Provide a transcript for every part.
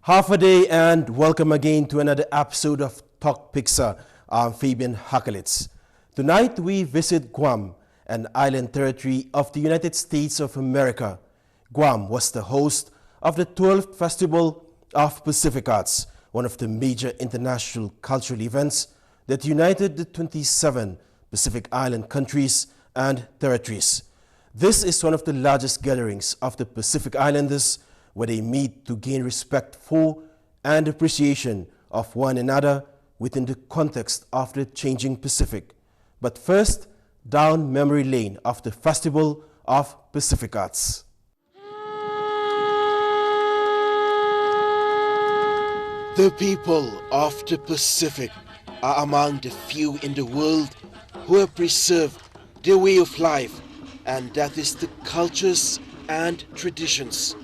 Half a day and welcome again to another episode of Tok Piksa. I'm Fabian Hakalits. Tonight we visit Guam, an island territory of the United States of America. Guam was the host of the 12th Festival of Pacific Arts, one of the major international cultural events that united the 27 Pacific Island countries and territories. This is one of the largest gatherings of the Pacific Islanders where they meet to gain respect for and appreciation of one another within the context of the changing Pacific. But first, down memory lane of the Festival of Pacific Arts. The people of the Pacific are among the few in the world who have preserved their way of life, and that is the cultures and traditions.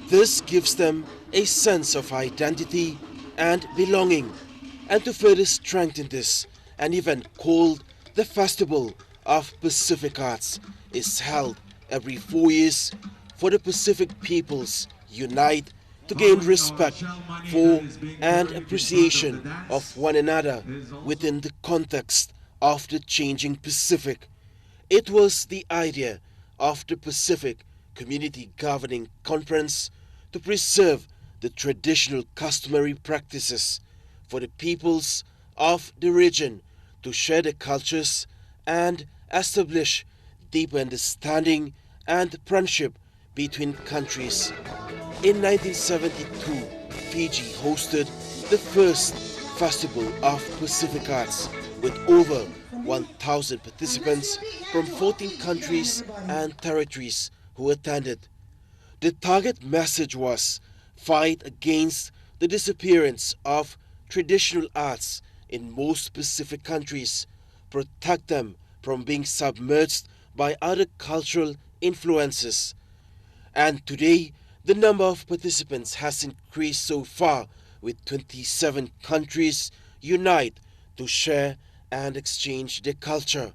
This gives them a sense of identity and belonging, and to further strengthen this, an event called the Festival of Pacific Arts is held every 4 years for the Pacific peoples unite to gain respect for and appreciation of one another within the context of the changing Pacific. It was the idea of the Pacific Community Governing Conference to preserve the traditional customary practices for the peoples of the region, to share their cultures and establish deep understanding and friendship between countries. In 1972, Fiji hosted the first Festival of Pacific Arts with over 1,000 participants from 14 countries and territories who attended. The target message was fight against the disappearance of traditional arts in most Pacific countries, protect them from being submerged by other cultural influences. And today, the number of participants has increased so far, with 27 countries unite to share and exchange their culture.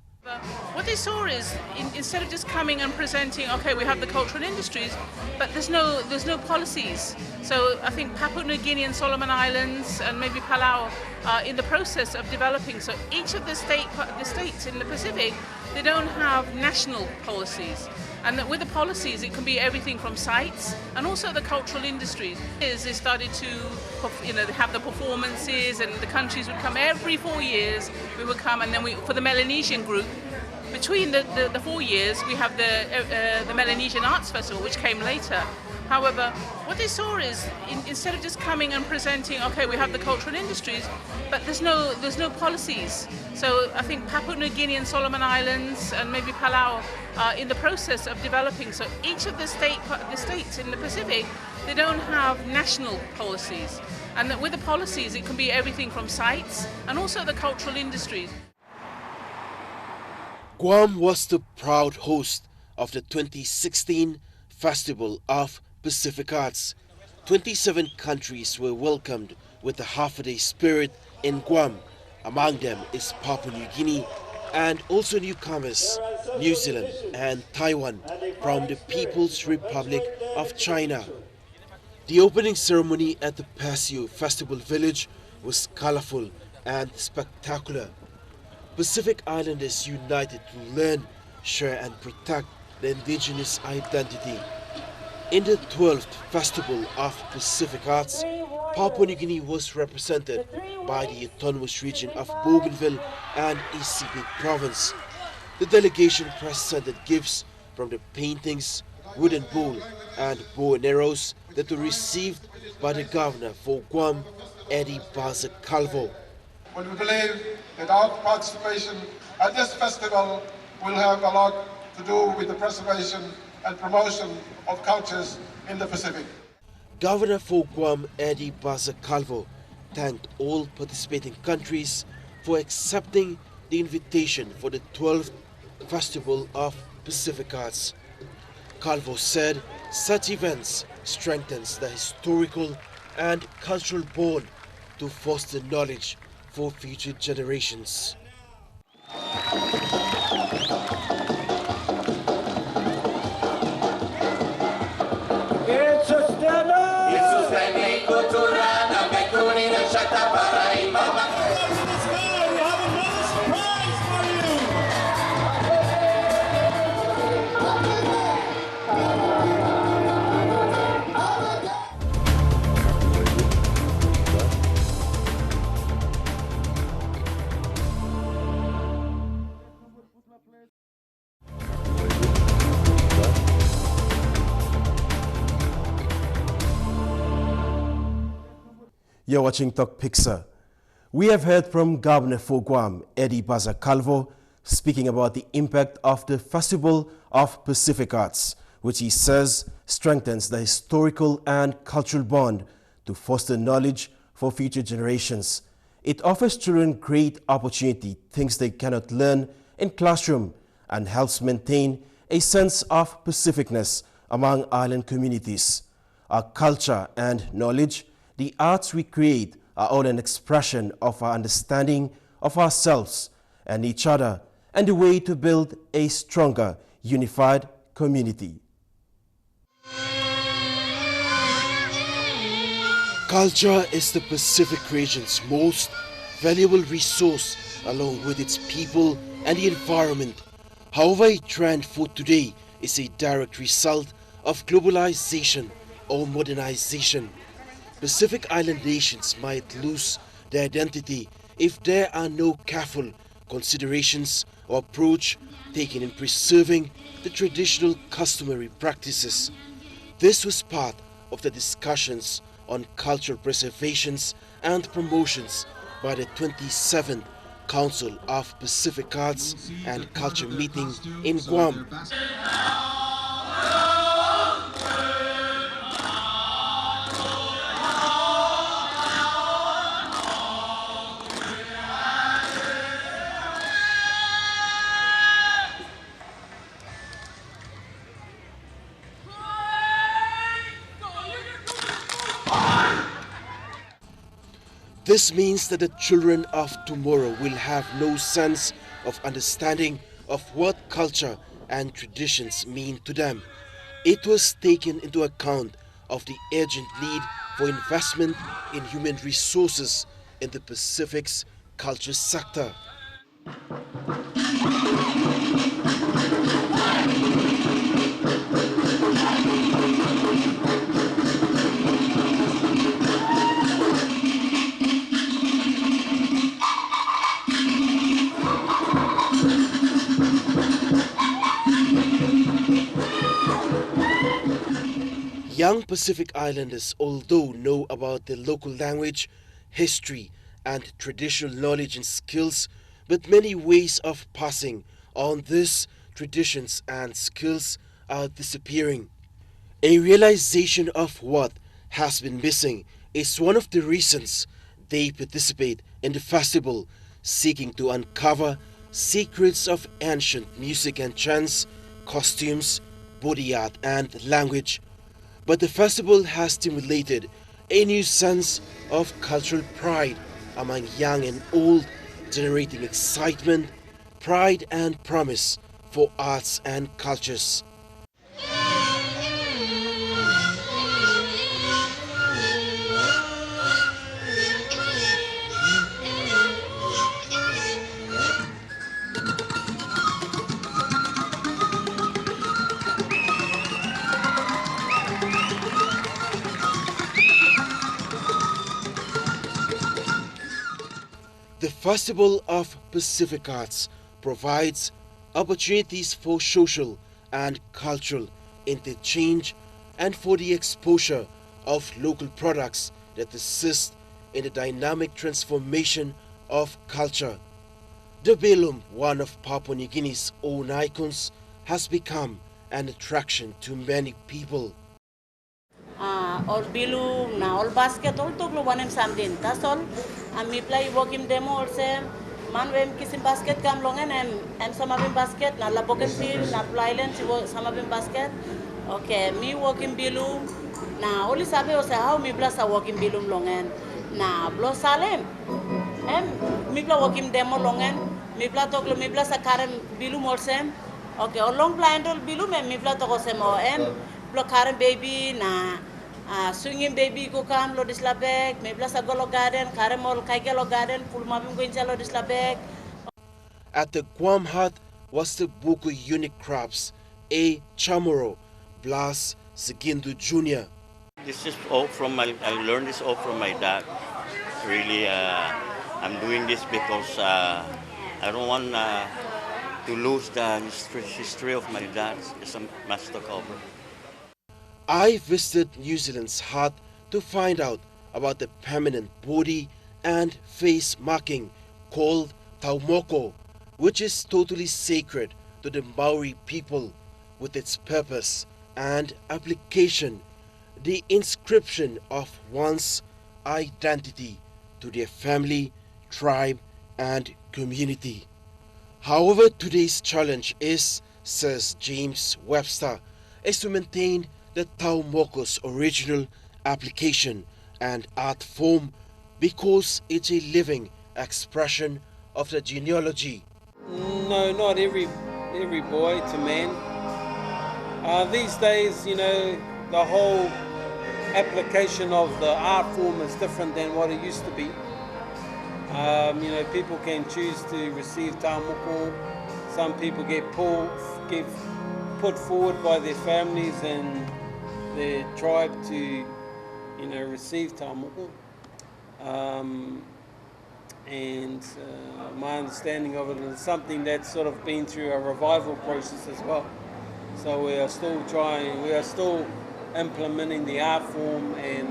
What they saw is, instead of just coming and presenting, okay, we have the cultural industries, but there's no policies. So I think Papua New Guinea and Solomon Islands and maybe Palau are in the process of developing. So each of the states in the Pacific, they don't have national policies. And with the policies, it can be everything from sites and also the cultural industries. They started to, have the performances, and the countries would come every 4 years. We would come, and then for the Melanesian group, between the 4 years, we have the Melanesian Arts Festival, which came later. However, what they saw is, instead of just coming and presenting, okay, we have the cultural industries, but there's no policies. So I think Papua New Guinea and Solomon Islands and maybe Palau are in the process of developing. So each of the states in the Pacific, they don't have national policies. And with the policies, it can be everything from sites and also the cultural industries. Guam was the proud host of the 2016 Festival of Pacific Arts. 27 countries were welcomed with a half-a-day spirit in Guam. Among them is Papua New Guinea and also newcomers, New Zealand and Taiwan from the People's Republic of China. The opening ceremony at the Paseo Festival Village was colorful and spectacular. Pacific Islanders united to learn, share and protect the indigenous identity. In the 12th Festival of Pacific Arts, Papua New Guinea was represented by the autonomous region of Bougainville and East Sydney Province. The delegation presented gifts from the paintings, wooden bowl and bow and arrows that were received by the Governor for Guam, Eddie Baza Calvo. We believe that our participation at this festival will have a lot to do with the preservation and promotion of cultures in the Pacific. Governor for Guam, Eddie Baza Calvo, thanked all participating countries for accepting the invitation for the 12th Festival of Pacific Arts. Calvo said such events strengthens the historical and cultural bond to foster knowledge for future generations. It's a standing good You're watching Tok Piksa. We have heard from Governor for Guam, Eddie Baza Calvo, speaking about the impact of the Festival of Pacific Arts, which he says strengthens the historical and cultural bond to foster knowledge for future generations. It offers children great opportunity, things they cannot learn in classroom, and helps maintain a sense of Pacificness among island communities. Our culture and knowledge, the arts we create, are all an expression of our understanding of ourselves and each other, and a way to build a stronger, unified community. Culture is the Pacific region's most valuable resource, along with its people and the environment. However, a trend for today is a direct result of globalization or modernization. Pacific Island nations might lose their identity if there are no careful considerations or approach taken in preserving the traditional customary practices. This was part of the discussions on cultural preservations and promotions by the 27th Council of Pacific Arts and Culture meeting in Guam. This means that the children of tomorrow will have no sense of understanding of what culture and traditions mean to them. It was taken into account of the urgent need for investment in human resources in the Pacific's culture sector. Young Pacific Islanders, although know about the local language, history, and traditional knowledge and skills, but many ways of passing on these traditions and skills are disappearing. A realization of what has been missing is one of the reasons they participate in the festival, seeking to uncover secrets of ancient music and chants, costumes, body art, and language. But the festival has stimulated a new sense of cultural pride among young and old, generating excitement, pride, and promise for arts and cultures. The Festival of Pacific Arts provides opportunities for social and cultural interchange and for the exposure of local products that assist in the dynamic transformation of culture. The Belum, one of Papua New Guinea's own icons, has become an attraction to many people. All bilu na all basket all toglo wanem samdin tasol ami play working demo also man wem kisim basket kam longen em samabim basket na laboken fil na plyland si samabim basket okay mi working bilu na oli sabe o how mi blasa working bilu longen na blo salem mi bla working demo longen mi bla toglo mi blasa karem bilu morsem okay all long blind all bilu mi bla togo semo blo karem baby na Swinging baby ko kam lo dislabek, may bla sa golo garden, karemol kaigelo garden, full mabim ko insalo dislabek. At the Guam hut was the Buku unique crops, A. Chamorro, Blas Segundo Jr. This is all from I learned this all from my dad. Really, I'm doing this because I don't want to lose the history of my dad as a master carver. I visited New Zealand's hut to find out about the permanent body and face marking called taumoko, which is totally sacred to the Maori people with its purpose and application, the inscription of one's identity to their family, tribe and community. However, today's challenge is, says James Webster, is to maintain the Taumoko's original application and art form because it's a living expression of the genealogy. No, not every boy to man. These days, you know, the whole application of the art form is different than what it used to be. You know, people can choose to receive taumoko. Some people get put forward by their families and their tribe to, you know, receive taumoko. And my understanding of it is something that's sort of been through a revival process as well. So we are still implementing the art form and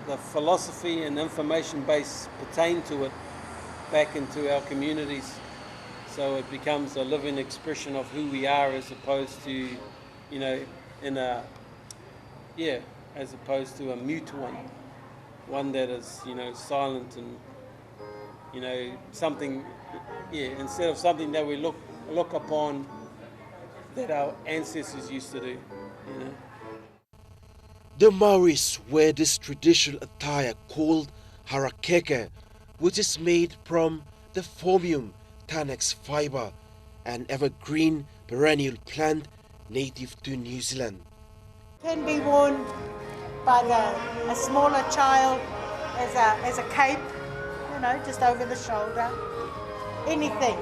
the philosophy and information base pertain to it back into our communities. So it becomes a living expression of who we are as opposed to, you know, as opposed to a mute one that is, you know, silent and, you know, something, instead of something that we look upon that our ancestors used to do, you know. The Maoris wear this traditional attire called harakeke, which is made from the Phormium Tanex fiber, an evergreen perennial plant native to New Zealand. Can be worn by a smaller child as a cape, you know, just over the shoulder. Anything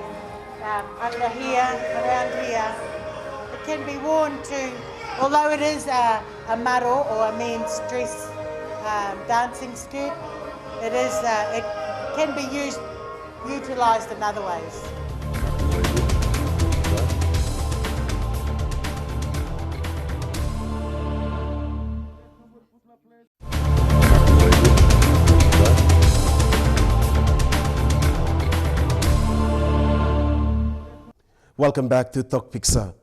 under here, around here. It can be worn to, although it is a maro or a men's dress dancing skirt, it can be utilised in other ways. Welcome back to Tok Piksa.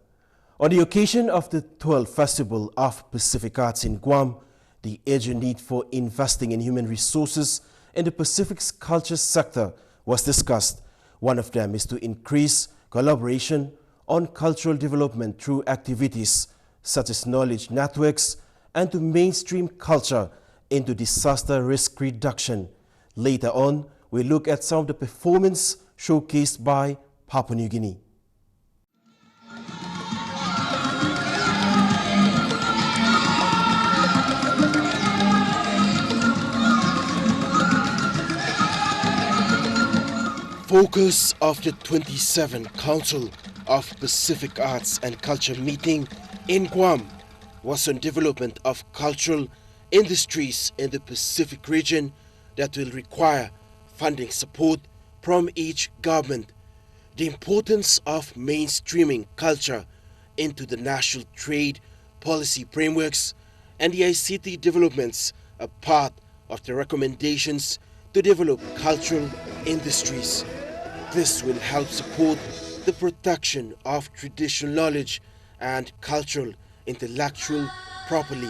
On the occasion of the 12th Festival of Pacific Arts in Guam, the urgent need for investing in human resources in the Pacific's culture sector was discussed. One of them is to increase collaboration on cultural development through activities such as knowledge networks and to mainstream culture into disaster risk reduction. Later on, we look at some of the performance showcased by Papua New Guinea. Focus of the 27th Council of Pacific Arts and Culture meeting in Guam was on development of cultural industries in the Pacific region that will require funding support from each government. The importance of mainstreaming culture into the national trade policy frameworks and the ICT developments are part of the recommendations to develop cultural industries. This will help support the protection of traditional knowledge and cultural intellectual property.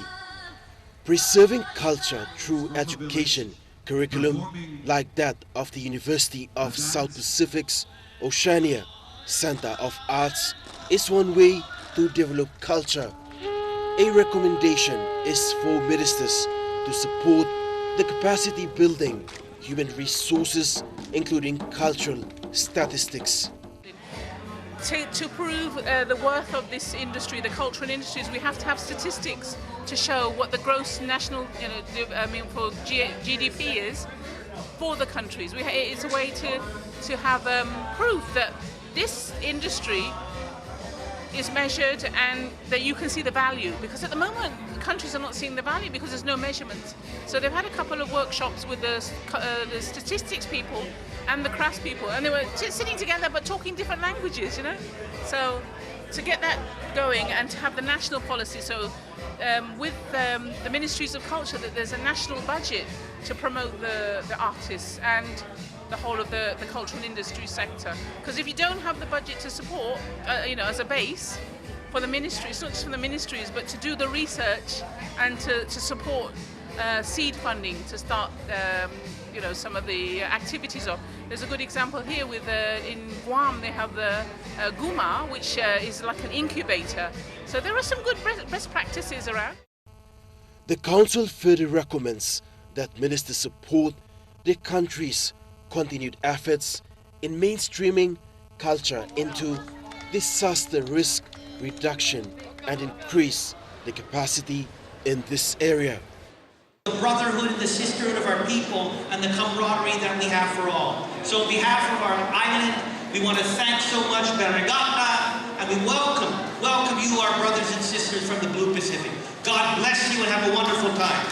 Preserving culture through education curriculum like that of the University of South Pacific's Oceania Center of Arts is one way to develop culture. A recommendation is for ministers to support the capacity building human resources, including cultural statistics. to prove the worth of this industry, the cultural industries, we have to have statistics to show what the gross national, for GDP is for the countries. It's a way to have proof that this industry is measured and that you can see the value, because at the moment countries are not seeing the value because there's no measurement. So they've had a couple of workshops with the statistics people and the crafts people, and they were sitting together but talking different languages, So to get that going and to have the national policy, so with the ministries of culture, that there's a national budget to promote the artists and the whole of the cultural industry sector. Because if you don't have the budget to support, as a base for the ministries, not just for the ministries, but to do the research and to support seed funding to start, some of the activities of. There's a good example here with in Guam. They have the Guma, which is like an incubator. So there are some good best practices around. The Council further recommends that ministers support the country's continued efforts in mainstreaming culture into disaster risk reduction and increase the capacity in this area. The brotherhood and the sisterhood of our people and the camaraderie that we have for all. So on behalf of our island, we want to thank so much Berregata, and we welcome you, our brothers and sisters from the Blue Pacific. God bless you and have a wonderful time.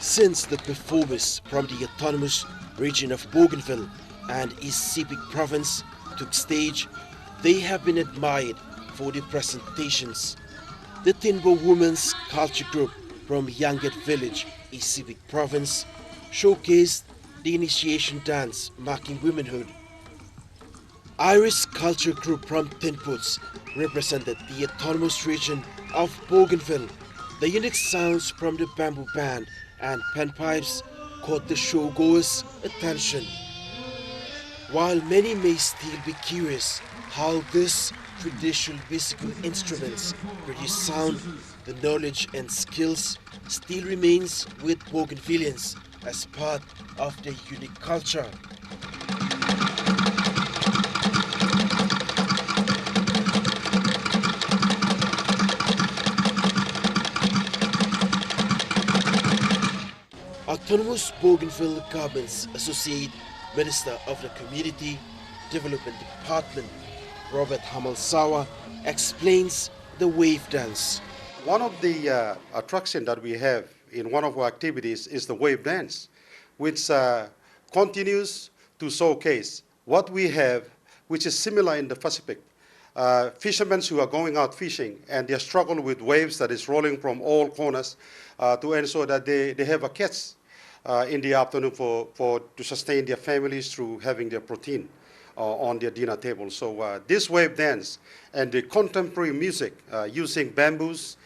Since the performers from the autonomous region of Bougainville and East Sepik province took stage, they have been admired for their presentations. The Timber Women's Culture Group from Yanget Village, East Sepik province, showcased the initiation dance marking womanhood. Iris Culture Group from Tinputs represented the autonomous region of Bougainville. The unique sounds from the bamboo band and panpipes caught the showgoers' attention. While many may still be curious how these traditional musical instruments produce sound, the knowledge and skills still remains with Bougainvilleans as part of their unique culture. Autonomous Bougainville Government's Associate Minister of the Community Development Department, Robert Hamalsawa, explains the wave dance. One of the attractions that we have in one of our activities is the wave dance, which continues to showcase what we have, which is similar in the Pacific. Fishermen who are going out fishing and they struggle with waves that is rolling from all corners to ensure that they have a catch in the afternoon to sustain their families through having their protein on their dinner table. So this wave dance and the contemporary music using bamboos,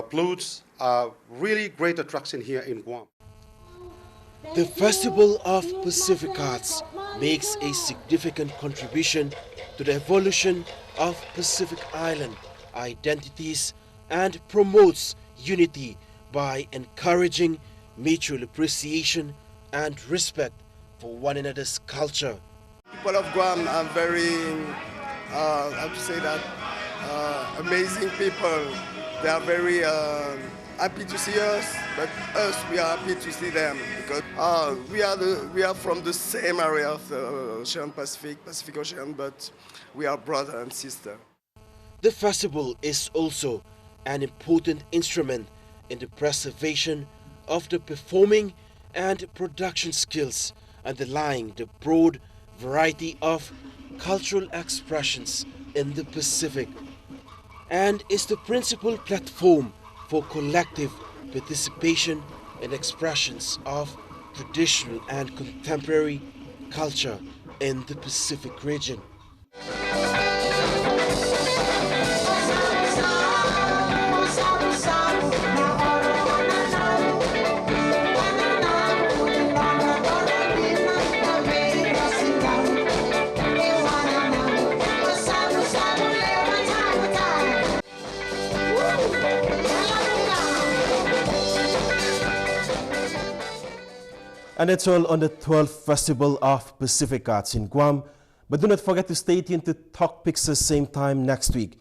flutes are really great attraction here in Guam. The Festival of Pacific Arts makes a significant contribution to the evolution of Pacific Island identities and promotes unity by encouraging mutual appreciation and respect for one another's culture. People of Guam are very, how to say that, amazing people. They are very happy to see us, but us, we are happy to see them because we are from the same area of the Ocean Pacific Ocean, but we are brother and sister. The festival is also an important instrument in the preservation of the performing and production skills underlying the broad variety of cultural expressions in the Pacific, and is the principal platform for collective participation in expressions of traditional and contemporary culture in the Pacific region. And that's all on the 12th Festival of Pacific Arts in Guam. But do not forget to stay tuned to Tok Piksa same time next week.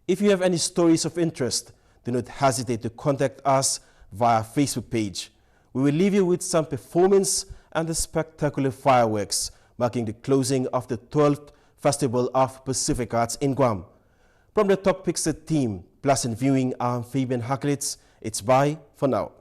If you have any stories of interest, do not hesitate to contact us via Facebook page. We will leave you with some performance and the spectacular fireworks marking the closing of the 12th Festival of Pacific Arts in Guam. From the Tok Piksa team, pleasant viewing. I'm Fabian Hakalits. It's bye for now.